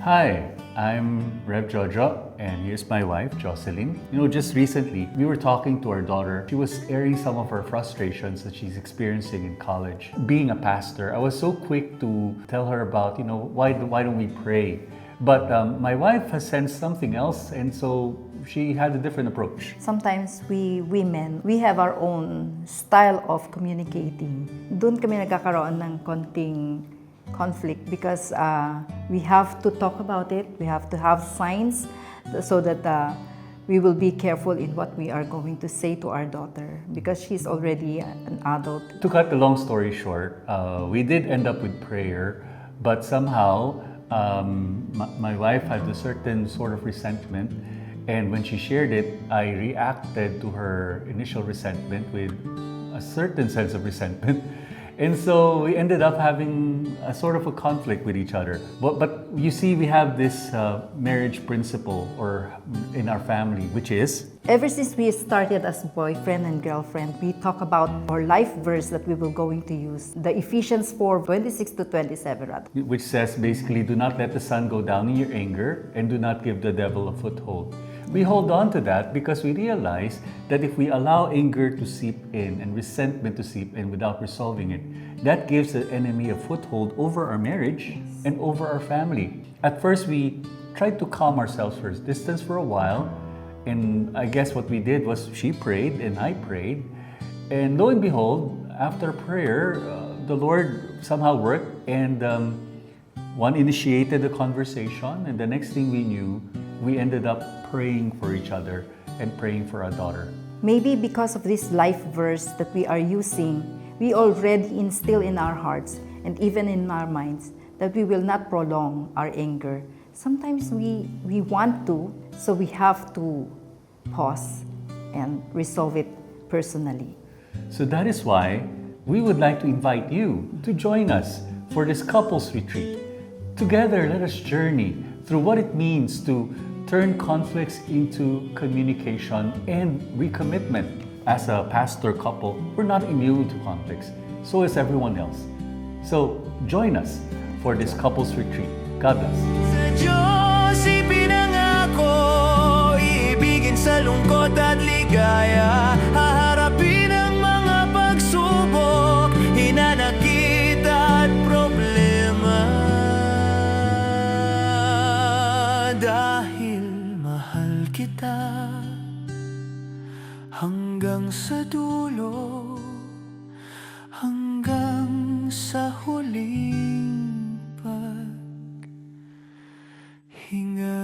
Hi, I'm Rev Jojo, and here's my wife, Jocelyn. Just recently, we were talking to our daughter. She was airing some of her frustrations that she's experiencing in college. Being a pastor, I was so quick to tell her about, why don't we pray? But my wife has sensed something else, and so she had a different approach. Sometimes we women, we have our own style of communicating. Doon kami nagkakaroon ng konting conflict because we have to talk about it. We have to have signs so that we will be careful in what we are going to say to our daughter because she's already an adult. To cut the long story short, we did end up with prayer, but somehow my wife had a certain sort of resentment, and when she shared it, I reacted to her initial resentment with a certain sense of resentment. And so we ended up having a sort of a conflict with each other. But you see, we have this marriage principle in our family, which is? Ever since we started as boyfriend and girlfriend, we talk about our life verse that we were going to use. The Ephesians 4:26 to 27 rather. Which says basically, do not let the sun go down in your anger and do not give the devil a foothold. We hold on to that because we realize that if we allow anger to seep in and resentment to seep in without resolving it, that gives the enemy a foothold over our marriage and over our family. At first, we tried to calm ourselves first, distance for a while, and I guess what we did was she prayed and I prayed, and lo and behold, after prayer, the Lord somehow worked, and one initiated the conversation, and the next thing we knew, we ended up praying for each other and praying for our daughter. Maybe because of this life verse that we are using, we already instill in our hearts and even in our minds that we will not prolong our anger. Sometimes we want to, so we have to pause and resolve it personally. So that is why we would like to invite you to join us for this couples retreat. Together, let us journey through what it means to turn conflicts into communication and recommitment. As a pastor couple, we're not immune to conflicts. So is everyone else. So join us for this couples retreat. God bless. Sa Diyos ipinangako, iibigin sa lungkot at ligaya, haharapin ang mga pagsubok, hinanakit at problema. Dahil mahal kita hanggang sa dulo, hanggang sa huling paghinga.